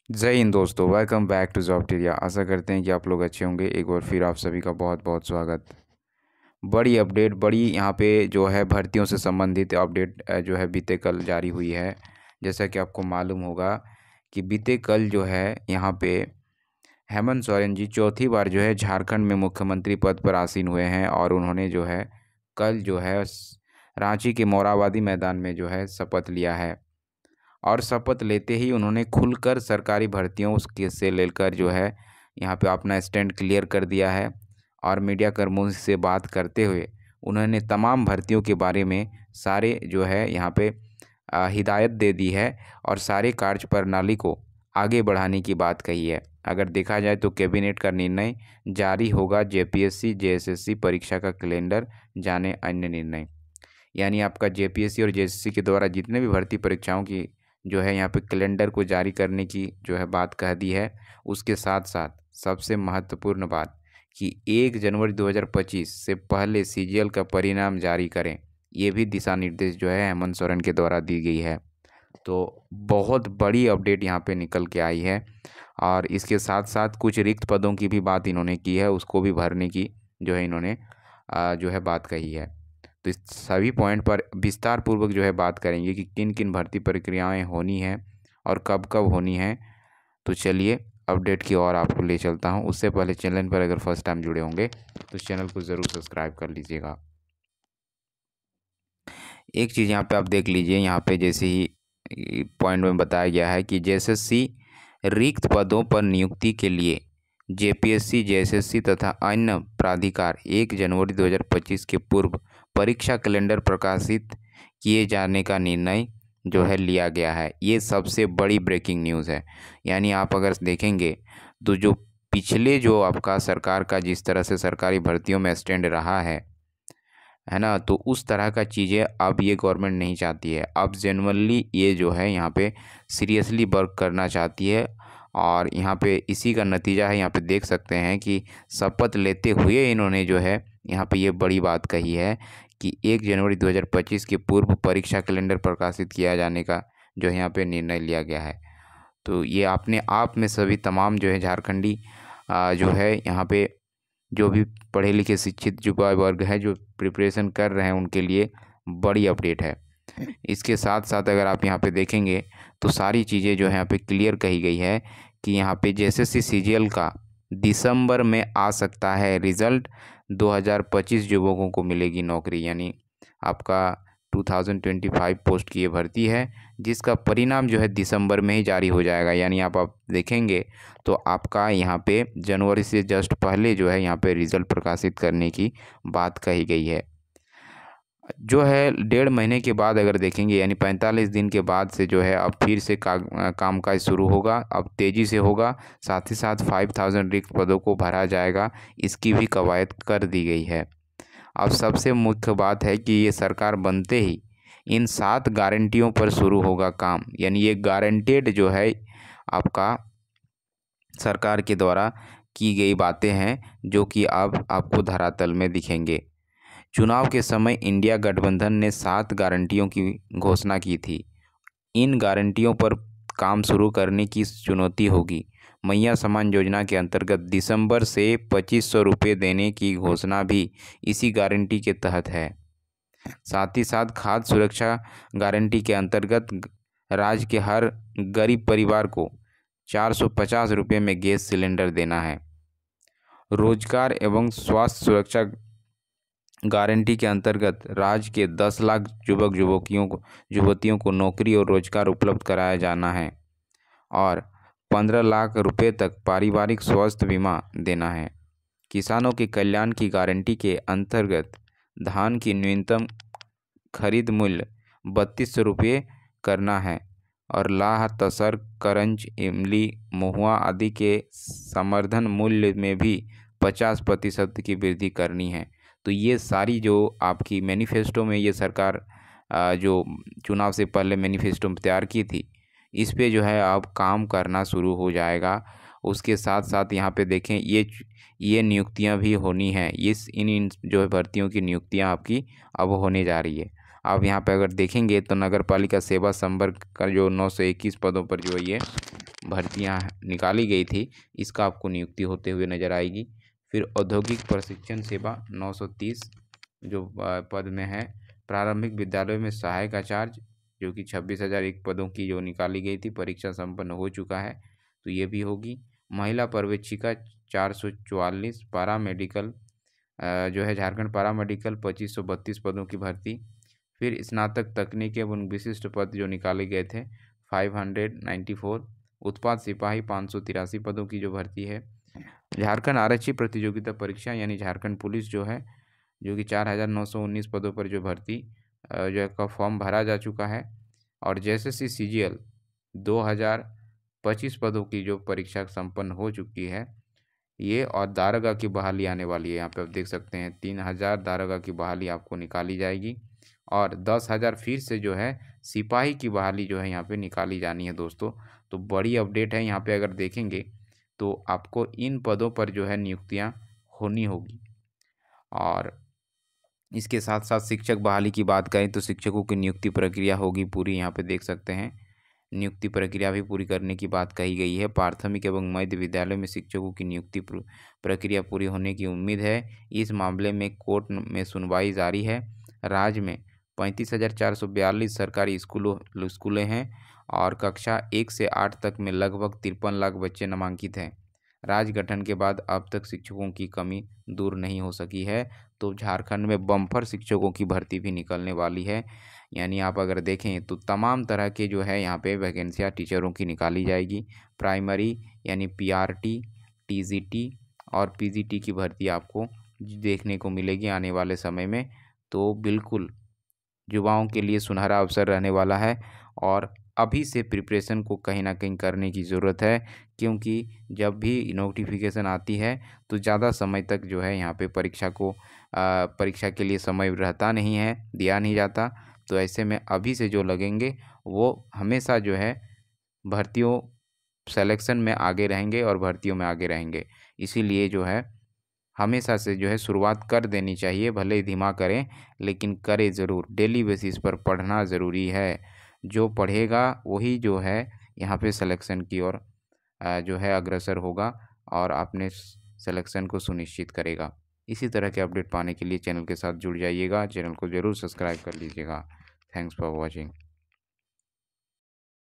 जय हिंद दोस्तों, welcome back to जॉबटेरिया। आशा करते हैं कि आप लोग अच्छे होंगे। एक बार फिर आप सभी का बहुत बहुत स्वागत। बड़ी अपडेट, बड़ी यहाँ पे जो है भर्तियों से संबंधित अपडेट जो है बीते कल जारी हुई है। जैसा कि आपको मालूम होगा कि बीते कल जो है यहाँ पे हेमंत सोरेन जी चौथी बार जो है झारखंड में मुख्यमंत्री पद पर आसीन हुए हैं और उन्होंने जो है कल जो है रांची के मोरहाबादी मैदान में जो है शपथ लिया है। और शपथ लेते ही उन्होंने खुलकर सरकारी भर्तियों उसके से लेकर जो है यहाँ पे अपना स्टैंड क्लियर कर दिया है। और मीडिया कर्मियों से बात करते हुए उन्होंने तमाम भर्तियों के बारे में सारे जो है यहाँ पे हिदायत दे दी है और सारे कार्य प्रणाली को आगे बढ़ाने की बात कही है। अगर देखा जाए तो कैबिनेट का निर्णय जारी होगा, जेपीएससी जेएसएससी परीक्षा का कैलेंडर जाने अन्य निर्णय। यानी आपका जेपीएससी और जेएसएससी के द्वारा जितने भी भर्ती परीक्षाओं की जो है यहाँ पे कैलेंडर को जारी करने की जो है बात कह दी है। उसके साथ साथ सबसे महत्वपूर्ण बात कि 1 जनवरी 2025 से पहले सीजीएल का परिणाम जारी करें, ये भी दिशा निर्देश जो है हेमंत सोरेन के द्वारा दी गई है। तो बहुत बड़ी अपडेट यहाँ पे निकल के आई है। और इसके साथ साथ कुछ रिक्त पदों की भी बात इन्होंने की है, उसको भी भरने की जो है इन्होंने जो है बात कही है। तो इस सभी पॉइंट पर विस्तार पूर्वक जो है बात करेंगे कि किन किन भर्ती प्रक्रियाएं होनी हैं और कब कब होनी हैं। तो चलिए अपडेट की ओर आपको ले चलता हूं। उससे पहले चैनल पर अगर फर्स्ट टाइम जुड़े होंगे तो चैनल को ज़रूर सब्सक्राइब कर लीजिएगा। एक चीज़ यहाँ पे आप देख लीजिए, यहाँ पे जैसे ही पॉइंट में बताया गया है कि जेएसएससी रिक्त पदों पर नियुक्ति के लिए जेपीएससी जेएसएससी तथा अन्य प्राधिकार 1 जनवरी 2025 के पूर्व परीक्षा कैलेंडर प्रकाशित किए जाने का निर्णय जो है लिया गया है। ये सबसे बड़ी ब्रेकिंग न्यूज़ है। यानी आप अगर देखेंगे तो जो पिछले जो आपका सरकार का जिस तरह से सरकारी भर्तियों में स्टैंड रहा है ना, तो उस तरह का चीज़ें अब ये गवर्नमेंट नहीं चाहती है। अब जेनुअनली ये जो है यहाँ पे सीरियसली वर्क करना चाहती है। और यहाँ पे इसी का नतीजा है, यहाँ पे देख सकते हैं कि शपथ लेते हुए इन्होंने जो है यहाँ पे ये बड़ी बात कही है कि 1 जनवरी 2025 के पूर्व परीक्षा कैलेंडर प्रकाशित किया जाने का जो है यहाँ पे निर्णय लिया गया है। तो ये अपने आप में सभी तमाम जो है झारखंडी जो है यहाँ पे जो भी पढ़े लिखे शिक्षित युवा वर्ग है जो प्रिपरेशन कर रहे हैं उनके लिए बड़ी अपडेट है। इसके साथ साथ अगर आप यहाँ पे देखेंगे तो सारी चीज़ें जो है यहाँ पे क्लियर कही गई है कि यहाँ पे जेएसएससी सीजीएल का दिसंबर में आ सकता है रिज़ल्ट। 2025 युवकों को मिलेगी नौकरी, यानी आपका 2025 पोस्ट की ये भर्ती है जिसका परिणाम जो है दिसंबर में ही जारी हो जाएगा। यानी आप देखेंगे तो आपका यहाँ पे जनवरी से जस्ट पहले जो है यहाँ पे रिज़ल्ट प्रकाशित करने की बात कही गई है। जो है 1.5 महीने के बाद अगर देखेंगे यानी 45 दिन के बाद से जो है अब फिर से कामकाज शुरू होगा। अब तेज़ी से होगा। साथ ही साथ 5000 रिक्त पदों को भरा जाएगा, इसकी भी कवायद कर दी गई है। अब सबसे मुख्य बात है कि ये सरकार बनते ही इन 7 गारंटियों पर शुरू होगा काम। यानी ये गारंटेड जो है आपका सरकार के द्वारा की गई बातें हैं जो कि अब आपको धरातल में दिखेंगे। चुनाव के समय इंडिया गठबंधन ने 7 गारंटियों की घोषणा की थी। इन गारंटियों पर काम शुरू करने की चुनौती होगी। मैया सम्मान योजना के अंतर्गत दिसंबर से 2500 रुपये देने की घोषणा भी इसी गारंटी के तहत है। साथ ही साथ खाद्य सुरक्षा गारंटी के अंतर्गत राज्य के हर गरीब परिवार को 450 रुपये में गैस सिलेंडर देना है। रोजगार एवं स्वास्थ्य सुरक्षा गारंटी के अंतर्गत राज्य के 10 लाख युवतियों को नौकरी और रोजगार उपलब्ध कराया जाना है और 15 लाख रुपए तक पारिवारिक स्वास्थ्य बीमा देना है। किसानों के कल्याण की गारंटी के अंतर्गत धान की न्यूनतम खरीद मूल्य 3200 रुपये करना है और लाह, तसर, करंज, इमली, महुआ आदि के समर्थन मूल्य में भी 50% की वृद्धि करनी है। तो ये सारी जो आपकी मैनिफेस्टो में ये सरकार जो चुनाव से पहले मैनिफेस्टो तैयार की थी, इस पे जो है अब काम करना शुरू हो जाएगा। उसके साथ साथ यहाँ पे देखें ये नियुक्तियाँ भी होनी हैं। इन जो है भर्तियों की नियुक्तियाँ आपकी अब होने जा रही है। अब यहाँ पे अगर देखेंगे तो नगर पालिका सेवा संवर्ग का जो 921 पदों पर जो है ये भर्तियां निकाली गई थी इसका आपको नियुक्ति होते हुए नज़र आएगी। फिर औद्योगिक प्रशिक्षण सेवा 930 जो पद में है। प्रारंभिक विद्यालयों में सहायक आचार्य जो कि 26,001 पदों की जो निकाली गई थी, परीक्षा संपन्न हो चुका है तो ये भी होगी। महिला पर्यवेक्षिका 444, पारा मेडिकल जो है झारखंड पारा मेडिकल 2532 पदों की भर्ती। फिर स्नातक तकनीकी एवं विशिष्ट पद जो निकाले गए थे 594। उत्पाद सिपाही 583 पदों की जो भर्ती है। झारखंड आरक्षी प्रतियोगिता परीक्षा यानी झारखंड पुलिस जो है, जो कि 4,919 पदों पर जो भर्ती जो है का फॉर्म भरा जा चुका है। और JSSC CGL 2025 पदों की जो परीक्षा संपन्न हो चुकी है ये। और दारोगा की बहाली आने वाली है, यहाँ पे आप देख सकते हैं 3,000 दारोगा की बहाली आपको निकाली जाएगी और 10,000 फिर से जो है सिपाही की बहाली जो है यहाँ पे निकाली जानी है दोस्तों। तो बड़ी अपडेट है यहाँ पे, अगर देखेंगे तो आपको इन पदों पर जो है नियुक्तियाँ होनी होगी। और इसके साथ साथ शिक्षक बहाली की बात करें तो शिक्षकों की नियुक्ति प्रक्रिया होगी पूरी, यहाँ पे देख सकते हैं नियुक्ति प्रक्रिया भी पूरी करने की बात कही गई है। प्राथमिक एवं मध्य विद्यालय में शिक्षकों की नियुक्ति प्रक्रिया पूरी होने की उम्मीद है। इस मामले में कोर्ट में सुनवाई जारी है। राज्य में 35,442 सरकारी स्कूलें हैं और कक्षा 1 से 8 तक में लगभग 53 लाख बच्चे नामांकित हैं। राज्य गठन के बाद अब तक शिक्षकों की कमी दूर नहीं हो सकी है, तो झारखंड में बम्पर शिक्षकों की भर्ती भी निकलने वाली है। यानी आप अगर देखें तो तमाम तरह के जो है यहाँ पे वैकेंसियाँ टीचरों की निकाली जाएगी। प्राइमरी यानी PRT, TGT और PGT की भर्ती आपको देखने को मिलेगी आने वाले समय में। तो बिल्कुल युवाओं के लिए सुनहरा अवसर रहने वाला है और अभी से प्रिपरेशन को कहीं ना कहीं करने की ज़रूरत है, क्योंकि जब भी नोटिफिकेशन आती है तो ज़्यादा समय तक जो है यहाँ पे परीक्षा के लिए समय रहता नहीं है, दिया नहीं जाता। तो ऐसे में अभी से जो लगेंगे वो हमेशा जो है भर्तियों सिलेक्शन में आगे रहेंगे और भर्तियों में आगे रहेंगे। इसीलिए जो है हमेशा से जो है शुरुआत कर देनी चाहिए, भले ही धीमा करें लेकिन करें ज़रूर। डेली बेसिस पर पढ़ना ज़रूरी है। जो पढ़ेगा वही जो है यहाँ पे सिलेक्शन की ओर जो है अग्रसर होगा और अपने सिलेक्शन को सुनिश्चित करेगा। इसी तरह के अपडेट पाने के लिए चैनल के साथ जुड़ जाइएगा, चैनल को ज़रूर सब्सक्राइब कर लीजिएगा। Thanks for watching.